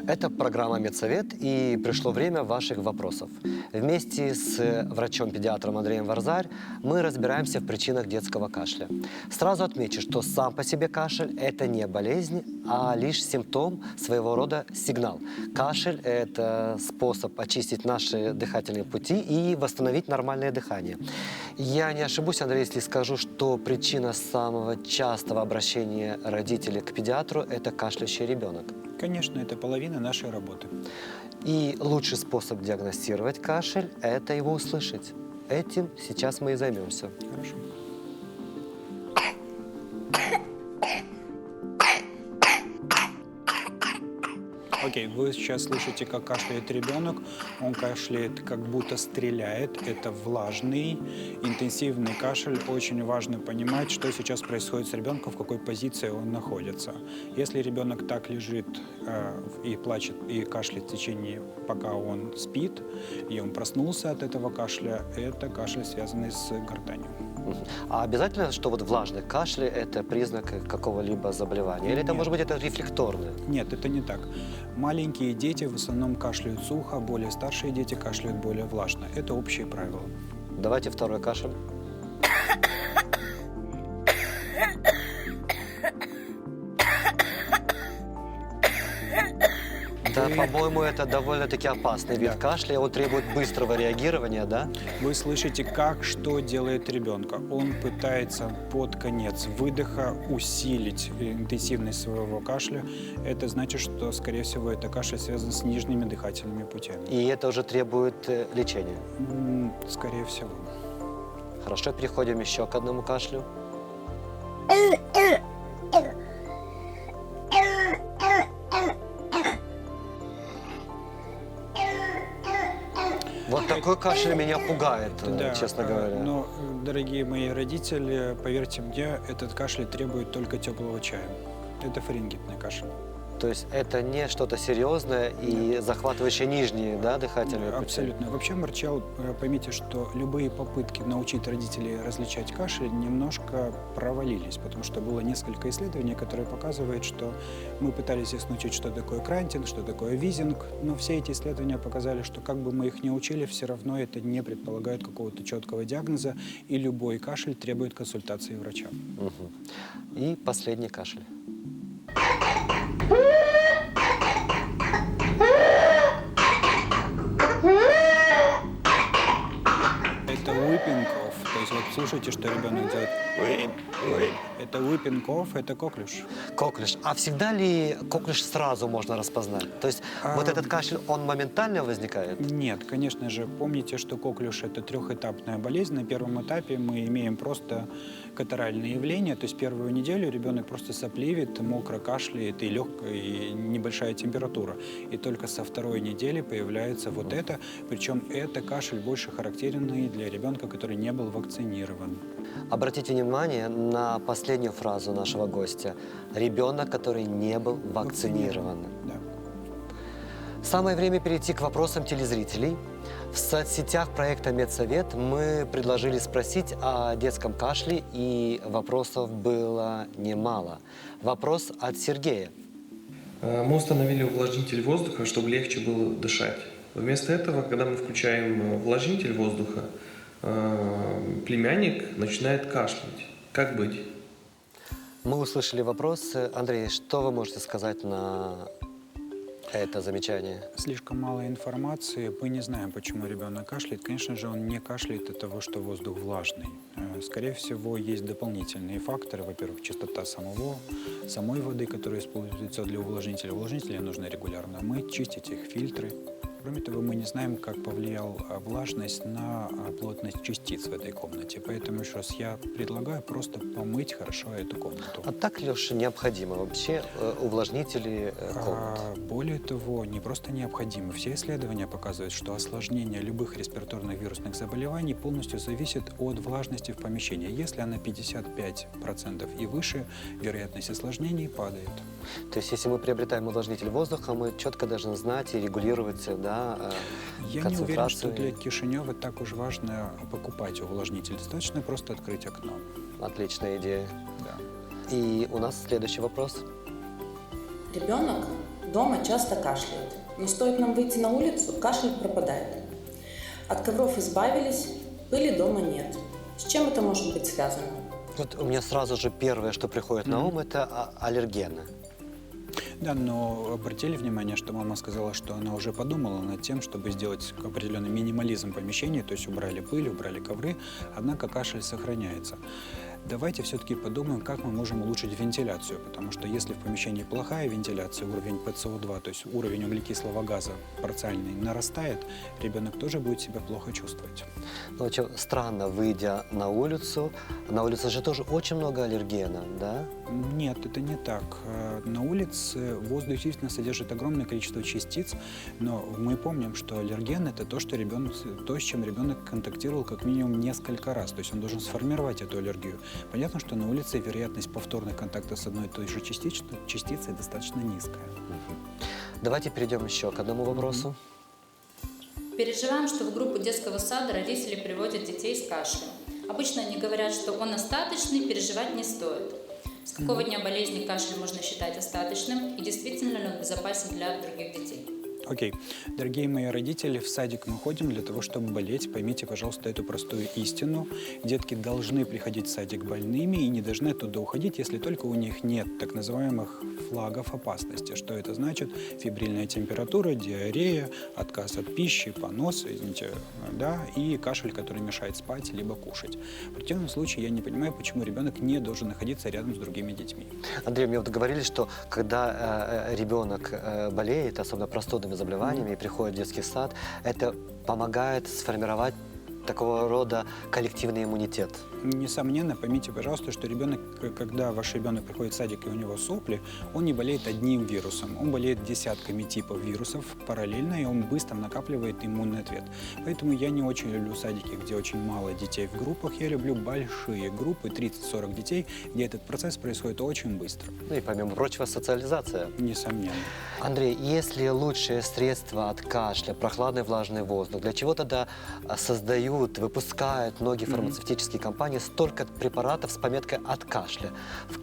Это программа «Медсовет», и пришло время ваших вопросов. Вместе с врачом-педиатром Андреем Варзарь мы разбираемся в причинах детского кашля. Сразу отмечу, что сам по себе кашель – это не болезнь, а лишь симптом, своего рода сигнал. Кашель – это способ очистить наши дыхательные пути и восстановить нормальное дыхание. Я не ошибусь, Андрей, если скажу, что причина самого частого обращения родителей к педиатру – это кашляющий ребенок. Конечно, это половина нашей работы. И лучший способ диагностировать кашель – это его услышать. Этим сейчас мы и займемся. Хорошо. Окей, вы сейчас слышите, как кашляет ребенок. Он кашляет, как будто стреляет. Это влажный, интенсивный кашель. Очень важно понимать, что сейчас происходит с ребенком, в какой позиции он находится. Если ребенок так лежит и плачет, и кашляет в течение, пока он спит, и он проснулся от этого кашля, это кашель, связанный с гортанью. А обязательно, что вот влажный кашель – это признак какого-либо заболевания? Или это, Нет. может быть, это рефлекторное? Нет, это не так. Маленькие дети в основном кашляют сухо, более старшие дети кашляют более влажно. Это общие правила. Давайте второй кашель. Да, по-моему, это довольно-таки опасный вид кашля. Он требует быстрого реагирования, да? Вы слышите, как что делает ребенка. Он пытается под конец выдоха усилить интенсивность своего кашля. Это значит, что, скорее всего, это кашель связан с нижними дыхательными путями. И это уже требует лечения. Скорее всего. Хорошо, переходим еще к одному кашлю. Вот такой кашель меня пугает, честно говоря. Но, дорогие мои родители, поверьте мне, этот кашель требует только теплого чая. Это фарингитный кашель. То есть это не что-то серьезное и захватывающее нижние, да, дыхательные пути? Абсолютно. Вообще, Марчал, поймите, что любые попытки научить родителей различать кашель немножко провалились, потому что было несколько исследований, которые показывают, что мы пытались их научить, что такое крантинг, что такое визинг, но все эти исследования показали, что как бы мы их ни учили, все равно это не предполагает какого-то четкого диагноза, и любой кашель требует консультации врача. Угу. И последний кашель. Это whipping cough. То есть вот слушайте, что ребенок делает. Это whipping cough, это коклюш. Коклюш. А всегда ли коклюш сразу можно распознать? То есть вот этот кашель, он моментально возникает? Нет, конечно же. Помните, что коклюш – это трехэтапная болезнь. На первом этапе мы имеем просто катаральные явления. То есть первую неделю ребенок просто сопливит, мокро кашляет и легкая, и небольшая температура. И только со второй недели появляется вот это. Причем это кашель больше характерный для ребенка, который не был вакцинирован. Обратите внимание на последнюю фразу нашего гостя. Ребенок, который не был вакцинирован. Да. Самое время перейти к вопросам телезрителей. В соцсетях проекта «Медсовет» мы предложили спросить о детском кашле, и вопросов было немало. Вопрос от Сергея. Мы установили увлажнитель воздуха, чтобы легче было дышать. Вместо этого, когда мы включаем увлажнитель воздуха, племянник начинает кашлять. Как быть? Мы услышали вопрос. Андрей, что вы можете сказать на это замечание? Слишком мало информации. Мы не знаем, почему ребенок кашляет. Конечно же, он не кашляет от того, что воздух влажный. Скорее всего, есть дополнительные факторы. Во-первых, чистота самой воды, которая используется для увлажнителя. Увлажнители нужно регулярно мыть, чистить их фильтры. Кроме того, мы не знаем, как повлияла влажность на плотность частиц в этой комнате. Поэтому еще раз я предлагаю просто помыть хорошо эту комнату. А так ли уж необходимо вообще увлажнители комнат? Более того, не просто необходимо. Все исследования показывают, что осложнение любых респираторных вирусных заболеваний полностью зависит от влажности в помещении. Если она 55% и выше, вероятность осложнений падает. То есть, если мы приобретаем увлажнитель воздуха, мы четко должны знать и регулировать, да, Я не уверен, что для Кишинева так уж важно покупать увлажнитель. Достаточно просто открыть окно. Отличная идея. Да. И у нас следующий вопрос. Ребенок дома часто кашляют, но стоит нам выйти на улицу, кашель пропадает. От ковров избавились, пыли дома нет. С чем это может быть связано? Вот у меня сразу же первое, что приходит на ум, это аллергены. Да, но обратили внимание, что мама сказала, что она уже подумала над тем, чтобы сделать определенный минимализм помещения, то есть убрали пыль, убрали ковры, однако кашель сохраняется. Давайте все-таки подумаем, как мы можем улучшить вентиляцию, потому что если в помещении плохая вентиляция, уровень ПСО2, то есть уровень углекислого газа парциальный нарастает, ребенок тоже будет себя плохо чувствовать. Ну, очень странно, выйдя на улицу же тоже очень много аллергенов, да? Нет, это не так. На улице воздух действительно содержит огромное количество частиц, но мы помним, что аллерген – это то, с чем ребенок контактировал как минимум несколько раз. То есть он должен сформировать эту аллергию. Понятно, что на улице вероятность повторных контактов с одной и той же частицей достаточно низкая. Давайте перейдем еще к одному вопросу. Переживаем, что в группу детского сада родители приводят детей с кашлем. Обычно они говорят, что он остаточный, переживать не стоит. С какого дня болезни кашель можно считать остаточным и действительно ли он безопасен для других детей? Окей. Дорогие мои родители, в садик мы ходим для того, чтобы болеть. Поймите, пожалуйста, эту простую истину. Детки должны приходить в садик больными и не должны оттуда уходить, если только у них нет так называемых флагов опасности. Что это значит? Фебрильная температура, диарея, отказ от пищи, понос, да, и кашель, который мешает спать либо кушать. В противном случае я не понимаю, почему ребенок не должен находиться рядом с другими детьми. Андрей, мне вот говорили, что когда ребенок болеет, особенно простудными заболеваниями, и приходит в детский сад, это помогает сформировать такого рода коллективный иммунитет. Несомненно, поймите, пожалуйста, что когда ваш ребенок приходит в садик и у него сопли, он не болеет одним вирусом, он болеет десятками типов вирусов параллельно, и он быстро накапливает иммунный ответ. Поэтому я не очень люблю садики, где очень мало детей в группах, я люблю большие группы, 30-40 детей, где этот процесс происходит очень быстро. Ну и помимо прочего, социализация. Несомненно. Андрей, если лучшее средство от кашля, прохладный влажный воздух, для чего тогда создают, выпускают многие фармацевтические компании столько препаратов с пометкой «от кашля»?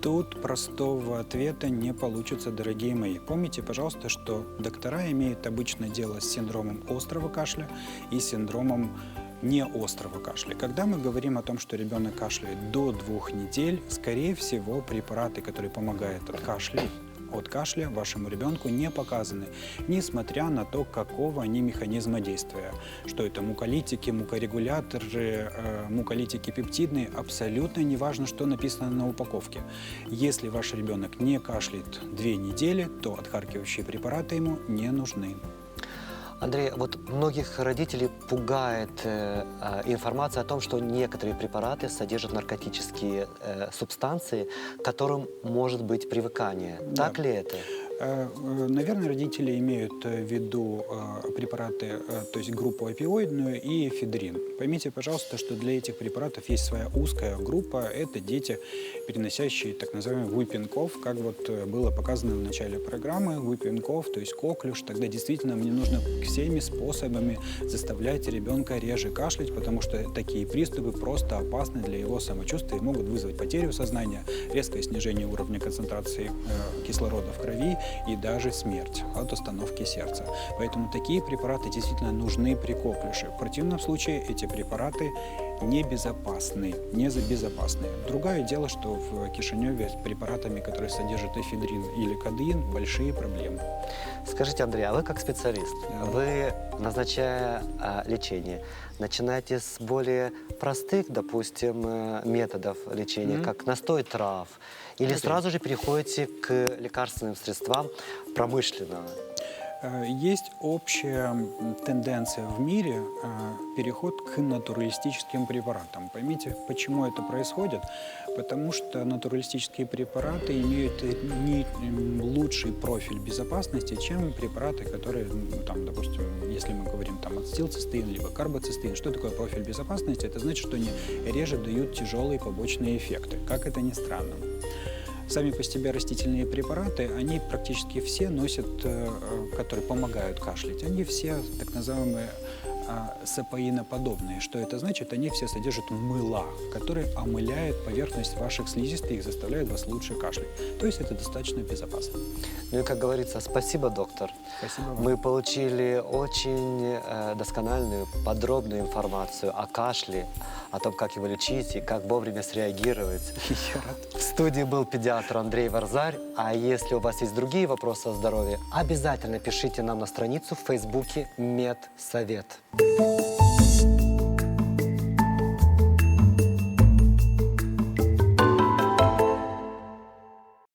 Тут простого ответа не получится, дорогие мои. Помните, пожалуйста, что доктора имеют обычно дело с синдромом острого кашля и синдромом неострого кашля. Когда мы говорим о том, что ребенок кашляет до 2 недель, скорее всего, препараты, которые помогают от кашля вашему ребенку не показаны, несмотря на то, какого они механизма действия. Что это муколитики, мукорегуляторы, муколитики пептидные, абсолютно не важно, что написано на упаковке. Если ваш ребенок не кашляет 2 недели, то отхаркивающие препараты ему не нужны. Андрей, вот многих родителей пугает информация о том, что некоторые препараты содержат наркотические субстанции, к которым может быть привыкание. Да. Так ли это? Наверное, родители имеют в виду препараты, то есть группу опиоидную и эфедрин. Поймите, пожалуйста, что для этих препаратов есть своя узкая группа. Это дети, переносящие так называемый whooping cough, как вот было показано в начале программы, whooping cough, то есть коклюш. Тогда действительно мне нужно всеми способами заставлять ребенка реже кашлять, потому что такие приступы просто опасны для его самочувствия и могут вызвать потерю сознания, резкое снижение уровня концентрации кислорода в крови и даже смерть от остановки сердца. Поэтому такие препараты действительно нужны при коклюше. В противном случае эти препараты небезопасны. Другое дело, что в Кишиневе с препаратами, которые содержат эфедрин или кодеин, большие проблемы. Скажите, Андрей, а вы как специалист, вы, назначая лечение, начинаете с более простых, допустим, методов лечения, как настой трав, или сразу же переходите к лекарственным средствам промышленного? Есть общая тенденция в мире переход к натуралистическим препаратам. Поймите, почему это происходит? Потому что натуралистические препараты имеют не лучший профиль безопасности, чем препараты, которые, там, допустим, если мы говорим там ацетилцистеин либо карбоцистеин. Что такое профиль безопасности? Это значит, что они реже дают тяжелые побочные эффекты, как это ни странно. Сами по себе растительные препараты, они практически все носят, которые помогают кашлять, они все так называемые сапоиноподобные. Что это значит? Они все содержат мыла, которые омыляют поверхность ваших слизистых и заставляют вас лучше кашлять. То есть это достаточно безопасно. Ну и, как говорится, спасибо, доктор. Спасибо вам. Мы получили очень доскональную, подробную информацию о кашле, о том, как его лечить и как вовремя среагировать. Я рад. В студии был педиатр Андрей Варзарь. А если у вас есть другие вопросы о здоровье, обязательно пишите нам на страницу в Фейсбуке «Медсовет».